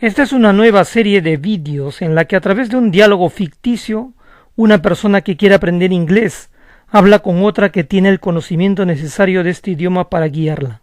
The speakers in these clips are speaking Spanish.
Esta es una nueva serie de vídeos en la que a través de un diálogo ficticio, una persona que quiere aprender inglés habla con otra que tiene el conocimiento necesario de este idioma para guiarla.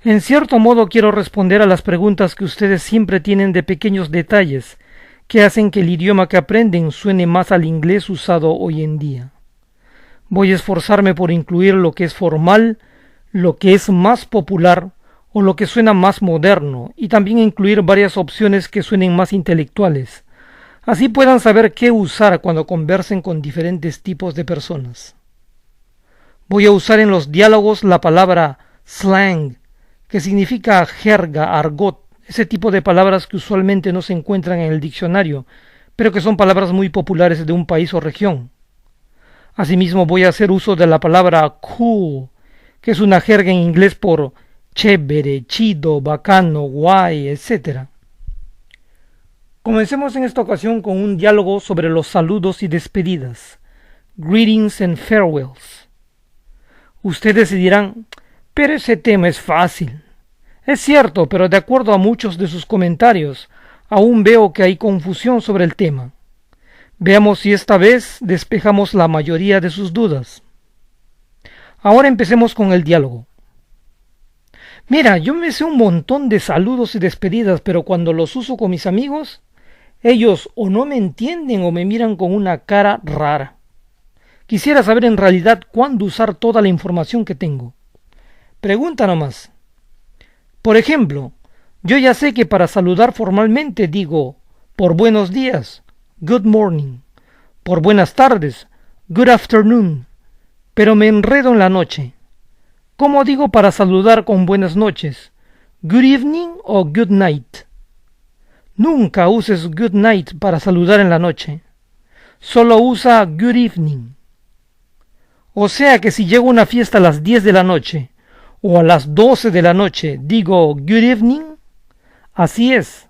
En cierto modo quiero responder a las preguntas que ustedes siempre tienen de pequeños detalles que hacen que el idioma que aprenden suene más al inglés usado hoy en día. Voy a esforzarme por incluir lo que es formal, lo que es más popular o lo que suena más moderno, y también incluir varias opciones que suenen más intelectuales. Así puedan saber qué usar cuando conversen con diferentes tipos de personas. Voy a usar en los diálogos la palabra slang, que significa jerga, argot, ese tipo de palabras que usualmente no se encuentran en el diccionario, pero que son palabras muy populares de un país o región. Asimismo voy a hacer uso de la palabra cool, que es una jerga en inglés por chévere, chido, bacano, guay, etc. Comencemos en esta ocasión con un diálogo sobre los saludos y despedidas. Greetings and farewells. Ustedes se dirán, pero ese tema es fácil. Es cierto, pero de acuerdo a muchos de sus comentarios, aún veo que hay confusión sobre el tema. Veamos si esta vez despejamos la mayoría de sus dudas. Ahora empecemos con el diálogo. Mira, yo me sé un montón de saludos y despedidas, pero cuando los uso con mis amigos, ellos o no me entienden o me miran con una cara rara. Quisiera saber en realidad cuándo usar toda la información que tengo. Pregunta nomás. Por ejemplo, yo ya sé que para saludar formalmente digo por buenos días, good morning, por buenas tardes, good afternoon, pero me enredo en la noche. ¿Cómo digo para saludar con buenas noches? ¿Good evening o good night? Nunca uses good night para saludar en la noche. Solo usa good evening. O sea que si llego a una fiesta a las 10 de la noche o a las 12 de la noche, digo good evening. Así es.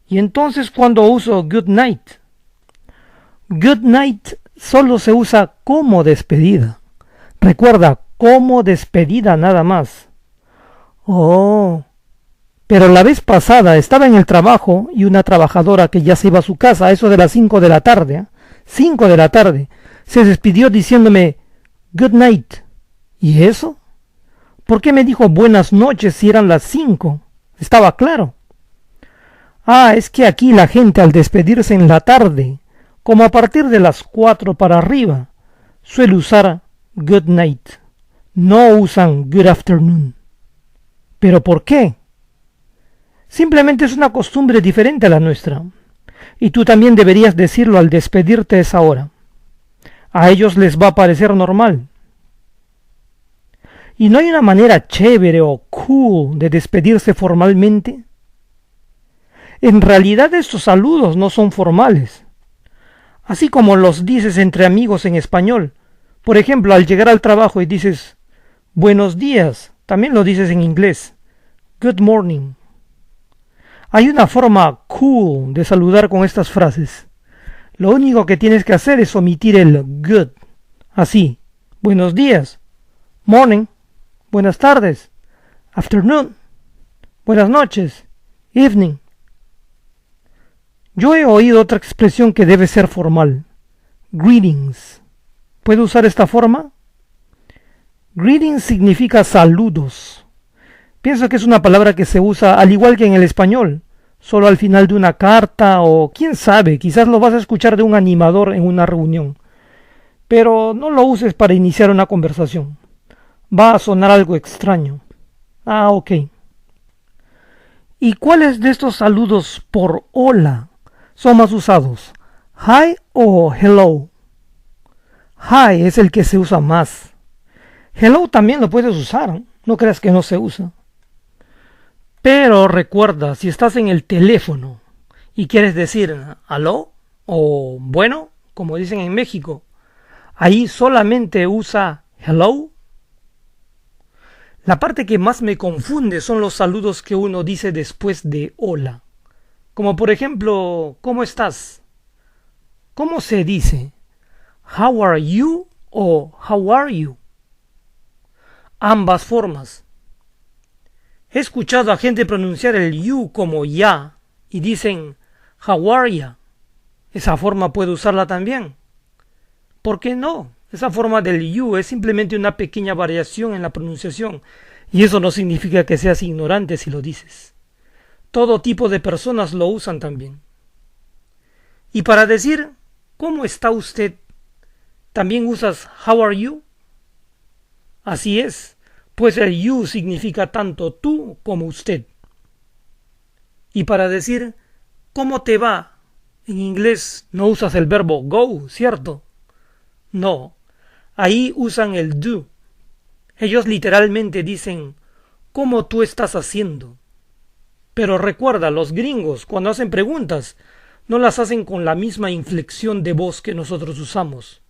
Y entonces cuando uso good night. Good night solo se usa como despedida. Recuerda, como despedida nada más. Oh, pero la vez pasada estaba en el trabajo y una trabajadora que ya se iba a su casa a eso de las 5 de la tarde, 5 de la tarde, se despidió diciéndome good night. ¿Y eso? ¿Por qué me dijo buenas noches si eran las 5? Estaba claro. Ah, es que aquí la gente al despedirse en la tarde, como a partir de las 4 para arriba, suele usar good night. No usan good afternoon. ¿Pero por qué? Simplemente es una costumbre diferente a la nuestra. Y tú también deberías decirlo al despedirte a esa hora. A ellos les va a parecer normal. ¿Y no hay una manera chévere o cool de despedirse formalmente? En realidad estos saludos no son formales. Así como los dices entre amigos en español. Por ejemplo, al llegar al trabajo y dices buenos días, también lo dices en inglés. Good morning. Hay una forma cool de saludar con estas frases. Lo único que tienes que hacer es omitir el good. Así, buenos días, morning, buenas tardes, afternoon, buenas noches, evening. Yo he oído otra expresión que debe ser formal. Greetings. ¿Puedo usar esta forma? Greetings significa saludos. Pienso que es una palabra que se usa al igual que en el español, solo al final de una carta o quién sabe, quizás lo vas a escuchar de un animador en una reunión. Pero no lo uses para iniciar una conversación. Va a sonar algo extraño. Ah, ok. ¿Y cuáles de estos saludos por hola son más usados? ¿Hi o hello? Hi es el que se usa más. Hello también lo puedes usar, no creas que no se usa. Pero recuerda, si estás en el teléfono y quieres decir aló o bueno, como dicen en México, ahí solamente usa hello. La parte que más me confunde son los saludos que uno dice después de hola. Como por ejemplo, ¿cómo estás? ¿Cómo se dice? How are you o how are you? Ambas formas. He escuchado a gente pronunciar el you como ya y dicen how are ya, esa forma puede usarla también. ¿Por qué no? Esa forma del you es simplemente una pequeña variación en la pronunciación, y eso no significa que seas ignorante si lo dices. Todo tipo de personas lo usan también. Y para decir ¿cómo está usted? ¿También usas how are you? Así es, pues el you significa tanto tú como usted. Y para decir ¿cómo te va? En inglés no usas el verbo go, ¿cierto? No, ahí usan el do. Ellos literalmente dicen ¿cómo tú estás haciendo? Pero recuerda, los gringos cuando hacen preguntas no las hacen con la misma inflexión de voz que nosotros usamos.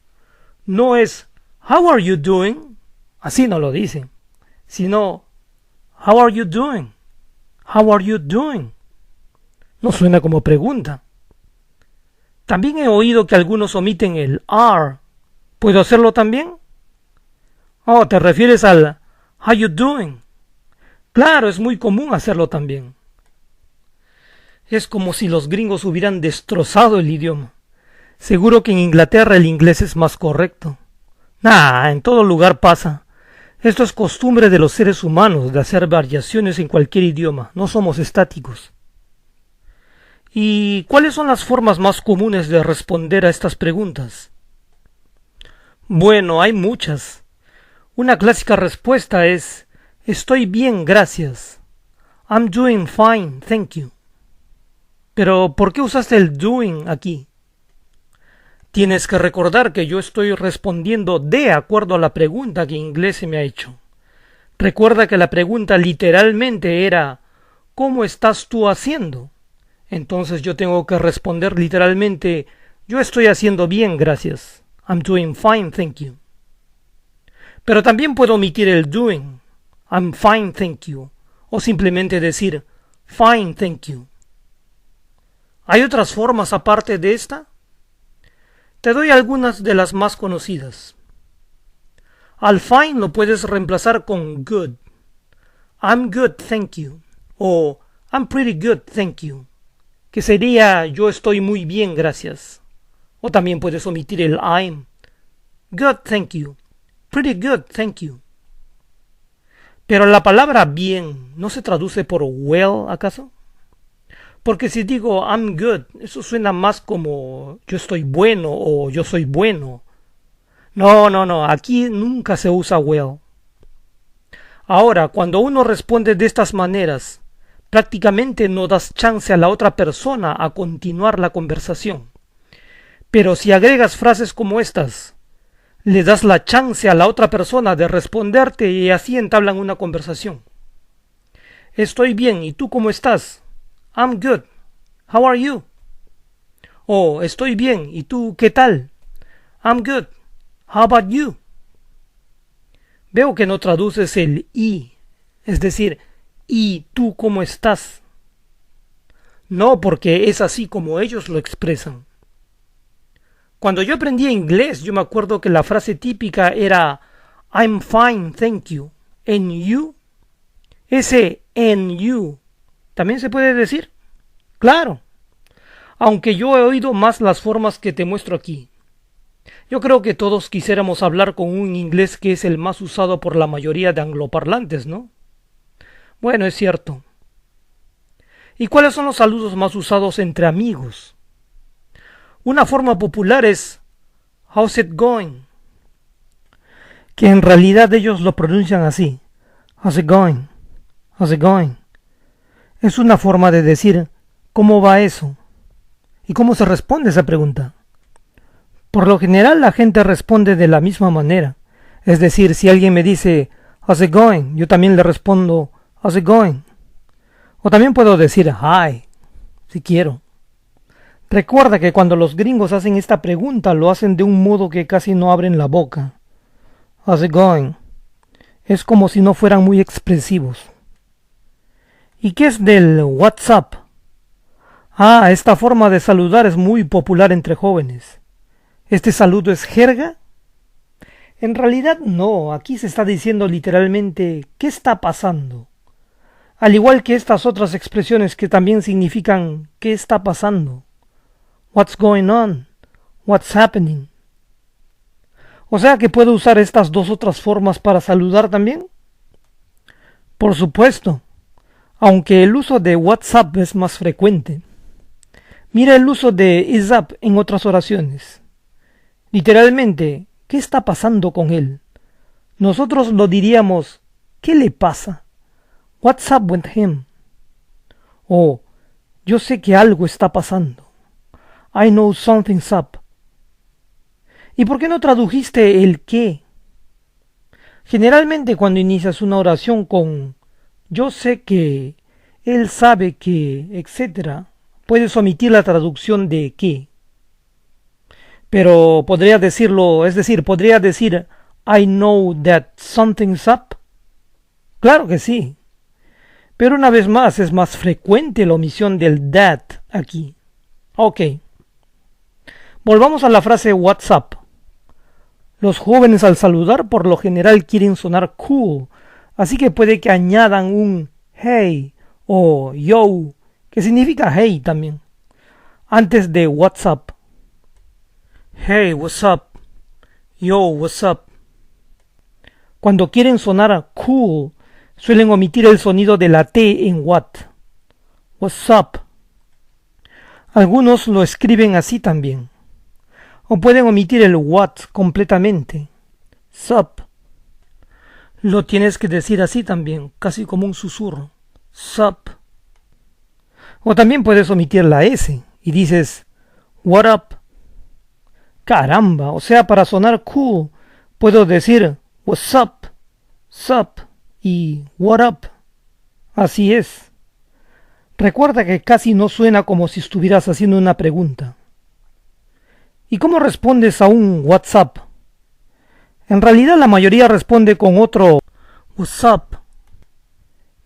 No es how are you doing? Así no lo dicen, sino how are you doing? How are you doing? No suena como pregunta. También he oído que algunos omiten el are. ¿Puedo hacerlo también? Oh, ¿te refieres al how you doing? Claro, es muy común hacerlo también. Es como si los gringos hubieran destrozado el idioma. Seguro que en Inglaterra el inglés es más correcto. En todo lugar pasa. Esto es costumbre de los seres humanos de hacer variaciones en cualquier idioma. No somos estáticos. ¿Y cuáles son las formas más comunes de responder a estas preguntas? Bueno, hay muchas. Una clásica respuesta es estoy bien, gracias. I'm doing fine, thank you. Pero, ¿por qué usaste el doing aquí? Tienes que recordar que yo estoy respondiendo de acuerdo a la pregunta que en inglés se me ha hecho. Recuerda que la pregunta literalmente era ¿cómo estás tú haciendo? Entonces yo tengo que responder literalmente yo estoy haciendo bien, gracias. I'm doing fine, thank you. Pero también puedo omitir el doing. I'm fine, thank you. O simplemente decir fine, thank you. ¿Hay otras formas aparte de esta? Te doy algunas de las más conocidas. Al fine lo puedes reemplazar con good. I'm good, thank you. O I'm pretty good, thank you. Que sería yo estoy muy bien, gracias. O también puedes omitir el I'm. Good, thank you. Pretty good, thank you. Pero la palabra bien no se traduce por well, ¿acaso? Porque si digo I'm good, eso suena más como yo estoy bueno o yo soy bueno. No, aquí nunca se usa well. Ahora, cuando uno responde de estas maneras, prácticamente no das chance a la otra persona a continuar la conversación. Pero si agregas frases como estas, le das la chance a la otra persona de responderte y así entablan una conversación. Estoy bien, ¿y tú cómo estás? I'm good. How are you? O estoy bien, ¿y tú qué tal? I'm good. How about you? Veo que no traduces el y, es decir, ¿y tú cómo estás? No, porque es así como ellos lo expresan. Cuando yo aprendí inglés, yo me acuerdo que la frase típica era I'm fine, thank you. And you? Ese and you, ¿también se puede decir? Claro. Aunque yo he oído más las formas que te muestro aquí. Yo creo que todos quisiéramos hablar con un inglés que es el más usado por la mayoría de angloparlantes, ¿no? Bueno, es cierto. ¿Y cuáles son los saludos más usados entre amigos? Una forma popular es How's it going? Que en realidad ellos lo pronuncian así. How's it going? How's it going? Es una forma de decir ¿cómo va eso? ¿Y cómo se responde esa pregunta? Por lo general la gente responde de la misma manera. Es decir, si alguien me dice How's it going? Yo también le respondo How's it going? O también puedo decir hi, si quiero. Recuerda que cuando los gringos hacen esta pregunta lo hacen de un modo que casi no abren la boca. How's it going? Es como si no fueran muy expresivos. ¿Y qué es del WhatsApp? Esta forma de saludar es muy popular entre jóvenes. ¿Este saludo es jerga? En realidad no, aquí se está diciendo literalmente ¿qué está pasando? al igual que estas otras expresiones que también significan ¿qué está pasando? What's going on? What's happening? O sea que puedo usar estas dos otras formas para saludar también. Por supuesto, aunque el uso de WhatsApp es más frecuente. Mira el uso de is up en otras oraciones. Literalmente, ¿qué está pasando con él? Nosotros lo diríamos, ¿qué le pasa? What's up with him? O, yo sé que algo está pasando. I know something's up. ¿Y por qué no tradujiste el qué? Generalmente cuando inicias una oración con yo sé que, él sabe que, etc., puedes omitir la traducción de qué. Pero podría decirlo, es decir, podría decir I know that something's up. Claro que sí. Pero una vez más es más frecuente la omisión del that aquí. Ok. Volvamos a la frase what's up. Los jóvenes al saludar por lo general quieren sonar cool, así que puede que añadan un hey o yo, que significa hey también, antes de what's up. Hey, what's up? Yo, what's up? Cuando quieren sonar cool, suelen omitir el sonido de la T en what. What's up? Algunos lo escriben así también. O pueden omitir el what completamente. Sup. Lo tienes que decir así también, casi como un susurro. Sup. O también puedes omitir la S y dices what up. Caramba, o sea, para sonar cool, puedo decir what's up, sup y what up. Así es. Recuerda que casi no suena como si estuvieras haciendo una pregunta. ¿Y cómo respondes a un WhatsApp? En realidad la mayoría responde con otro what's up.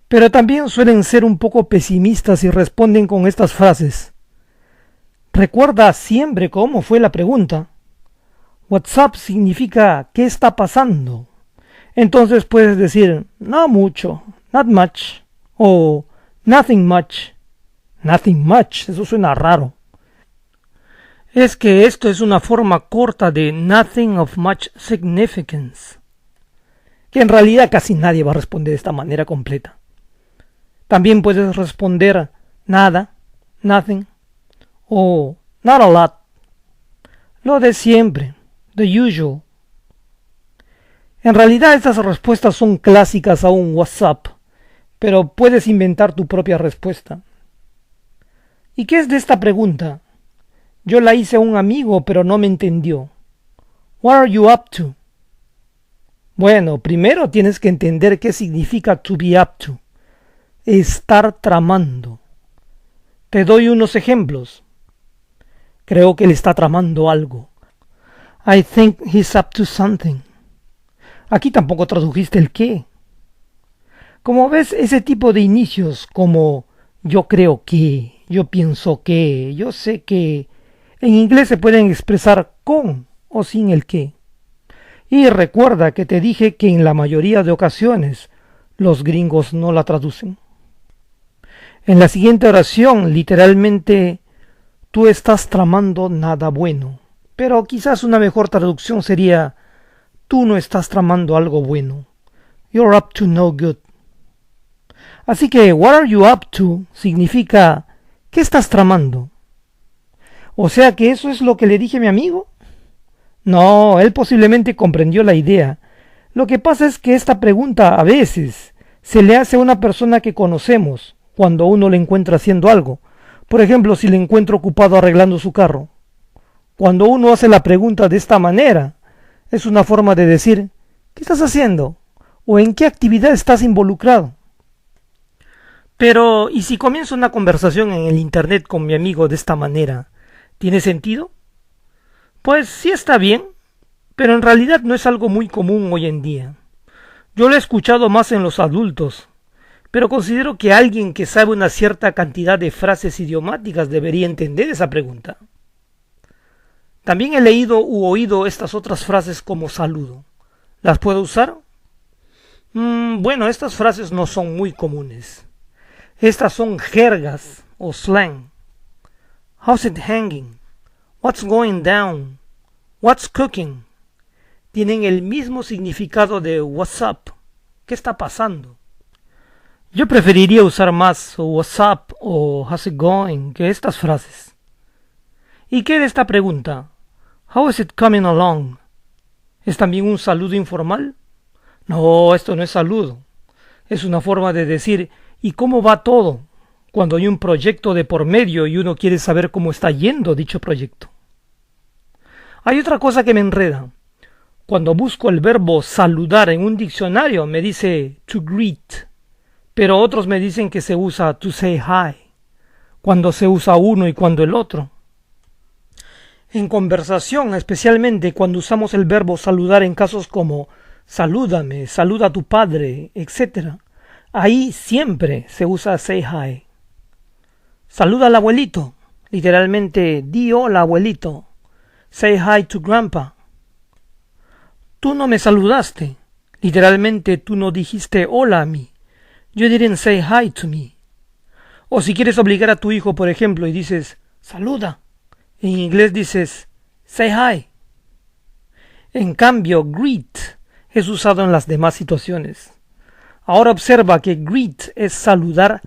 Pero también suelen ser un poco pesimistas y responden con estas frases. Recuerda siempre cómo fue la pregunta. What's up significa ¿qué está pasando? Entonces puedes decir no mucho, not much, o nothing much. Nothing much, eso suena raro. Es que esto es una forma corta de nothing of much significance, que en realidad casi nadie va a responder de esta manera completa. También puedes responder nada, nothing, o not a lot, lo de siempre, the usual. En realidad estas respuestas son clásicas a un WhatsApp, pero puedes inventar tu propia respuesta. ¿Y qué es de esta pregunta? Yo la hice a un amigo, pero no me entendió. What are you up to? Bueno, primero tienes que entender qué significa to be up to. Estar tramando. Te doy unos ejemplos. Creo que él está tramando algo. I think he's up to something. Aquí tampoco tradujiste el qué. Como ves, ese tipo de inicios como yo creo que, yo pienso que, yo sé que, en inglés se pueden expresar con o sin el qué. Y recuerda que te dije que en la mayoría de ocasiones los gringos no la traducen. En la siguiente oración, literalmente, tú estás tramando nada bueno. Pero quizás una mejor traducción sería, tú no estás tramando algo bueno. You're up to no good. Así que, what are you up to significa, ¿qué estás tramando? O sea que eso es lo que le dije a mi amigo. No, él posiblemente comprendió la idea. Lo que pasa es que esta pregunta a veces se le hace a una persona que conocemos cuando uno le encuentra haciendo algo. Por ejemplo, si le encuentro ocupado arreglando su carro. Cuando uno hace la pregunta de esta manera, es una forma de decir, ¿qué estás haciendo? ¿O en qué actividad estás involucrado? Pero, ¿y si comienzo una conversación en el internet con mi amigo de esta manera? ¿Tiene sentido? Pues sí está bien, pero en realidad no es algo muy común hoy en día. Yo lo he escuchado más en los adultos, pero considero que alguien que sabe una cierta cantidad de frases idiomáticas debería entender esa pregunta. También he leído u oído estas otras frases como saludo. ¿Las puedo usar? Bueno, estas frases no son muy comunes. Estas son jergas o slang. How's it hanging? What's going down? What's cooking? Tienen el mismo significado de what's up. ¿Qué está pasando? Yo preferiría usar más what's up o how's it going que estas frases. ¿Y qué de esta pregunta? How is it coming along? ¿Es también un saludo informal? No, esto no es saludo. Es una forma de decir ¿y cómo va todo? Cuando hay un proyecto de por medio y uno quiere saber cómo está yendo dicho proyecto. Hay otra cosa que me enreda. Cuando busco el verbo saludar en un diccionario me dice to greet, pero otros me dicen que se usa to say hi, cuando se usa uno y cuando el otro. En conversación, especialmente cuando usamos el verbo saludar en casos como salúdame, saluda a tu padre, etc., ahí siempre se usa say hi. Saluda al abuelito, literalmente di hola abuelito. Say hi to grandpa. Tú no me saludaste, literalmente tú no dijiste hola a mí. You didn't say hi to me. O si quieres obligar a tu hijo, por ejemplo, y dices saluda, en inglés dices say hi. En cambio, greet es usado en las demás situaciones. Ahora observa que greet es saludar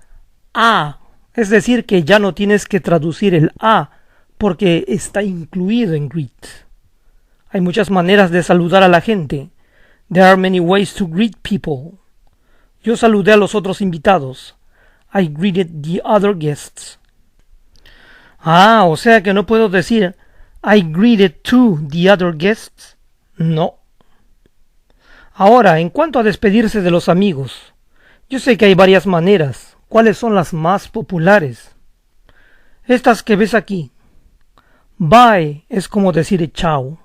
a, es decir, que ya no tienes que traducir el a porque está incluido en greet. Hay muchas maneras de saludar a la gente. There are many ways to greet people. Yo saludé a los otros invitados. I greeted the other guests. Ah, o sea que no puedo decir I greeted to the other guests. No. Ahora, en cuanto a despedirse de los amigos, yo sé que hay varias maneras. ¿Cuáles son las más populares? Estas que ves aquí. Bye es como decir chao.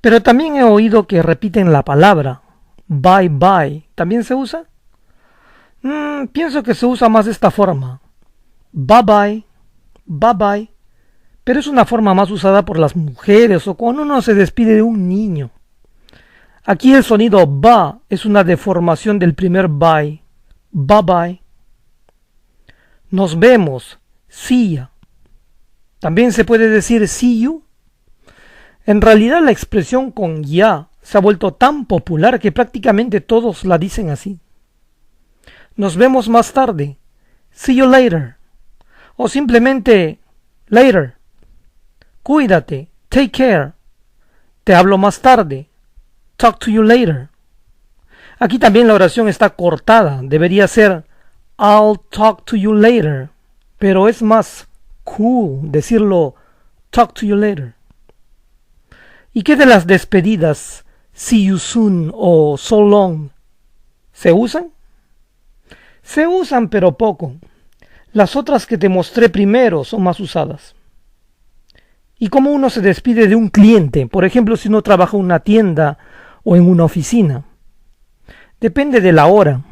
Pero también he oído que repiten la palabra. Bye bye. ¿También se usa? Pienso que se usa más de esta forma. Bye bye. Bye bye. Pero es una forma más usada por las mujeres o cuando uno se despide de un niño. Aquí el sonido ba es una deformación del primer bye. Bye bye. Nos vemos. See ya. También se puede decir see you. En realidad la expresión con ya se ha vuelto tan popular que prácticamente todos la dicen así. Nos vemos más tarde. See you later. O simplemente later. Cuídate. Take care. Te hablo más tarde. Talk to you later. Aquí también la oración está cortada. Debería ser I'll talk to you later. Pero es más cool decirlo talk to you later. ¿Y qué de las despedidas see you soon o so long? ¿Se usan? Se usan pero poco. Las otras que te mostré primero son más usadas. ¿Y cómo uno se despide de un cliente? Por ejemplo, si uno trabaja en una tienda o en una oficina. Depende de la hora.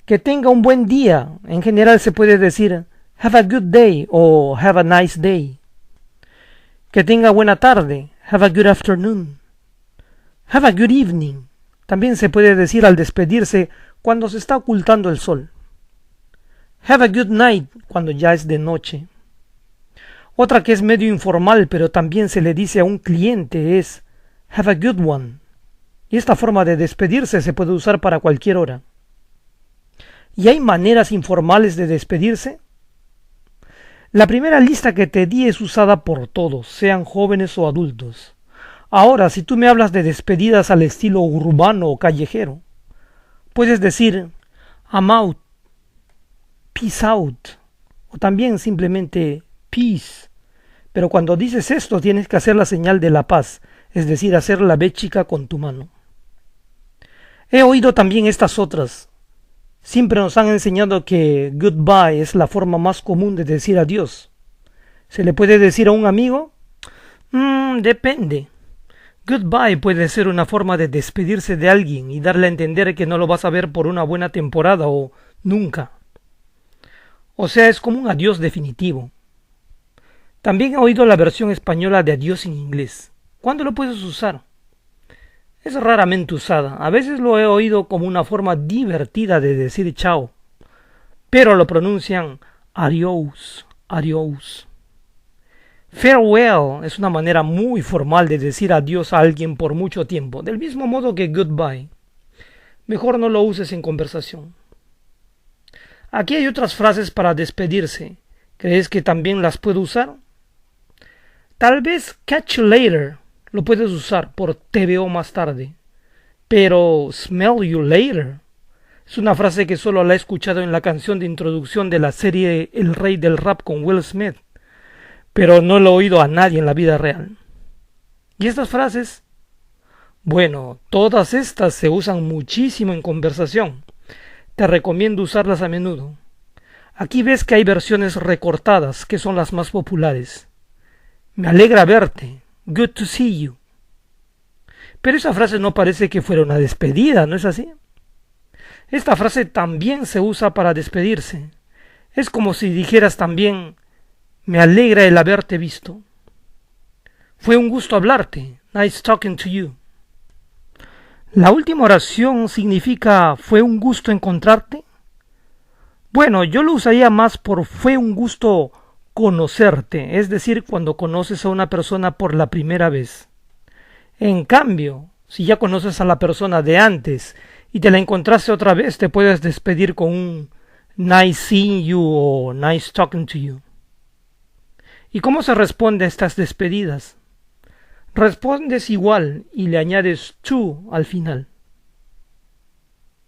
Que tenga un buen día. En general se puede decir have a good day o have a nice day. Que tenga buena tarde. Have a good afternoon. Have a good evening. También se puede decir al despedirse cuando se está ocultando el sol. Have a good night cuando ya es de noche. Otra que es medio informal pero también se le dice a un cliente es have a good one. Y esta forma de despedirse se puede usar para cualquier hora. ¿Y hay maneras informales de despedirse? La primera lista que te di es usada por todos, sean jóvenes o adultos. Ahora, si tú me hablas de despedidas al estilo urbano o callejero, puedes decir I'm out, peace out, o también simplemente peace. Pero cuando dices esto tienes que hacer la señal de la paz, es decir, hacer la B chica con tu mano. He oído también estas otras. Siempre nos han enseñado que goodbye es la forma más común de decir adiós. ¿Se le puede decir a un amigo? Depende. Goodbye puede ser una forma de despedirse de alguien y darle a entender que no lo vas a ver por una buena temporada o nunca. O sea, es como un adiós definitivo. También he oído la versión española de adiós en inglés. ¿Cuándo lo puedes usar? Es raramente usada. A veces lo he oído como una forma divertida de decir chao. pero lo pronuncian adiós, adiós. Farewell es una manera muy formal de decir adiós a alguien por mucho tiempo, del mismo modo que goodbye. Mejor no lo uses en conversación. Aquí hay otras frases para despedirse. ¿Crees que también las puedo usar? Tal vez catch you later lo puedes usar por te veo más tarde. Pero smell you later es una frase que solo la he escuchado en la canción de introducción de la serie El Rey del Rap con Will Smith, pero no lo he oído a nadie en la vida real. ¿Y estas frases? Bueno, todas estas se usan muchísimo en conversación. Te recomiendo usarlas a menudo. Aquí ves que hay versiones recortadas, que son las más populares. Me alegra verte. Good to see you. Pero esa frase no parece que fuera una despedida, ¿no es así? Esta frase también se usa para despedirse. Es como si dijeras también, me alegra el haberte visto. Fue un gusto hablarte. Nice talking to you. La última oración significa fue un gusto encontrarte. Bueno, yo lo usaría más por fue un gusto conocerte, es decir, cuando conoces a una persona por la primera vez. En cambio, si ya conoces a la persona de antes y te la encontraste otra vez, te puedes despedir con un nice seeing you o nice talking to you. ¿Y cómo se responde a estas despedidas? Respondes igual y le añades to al final.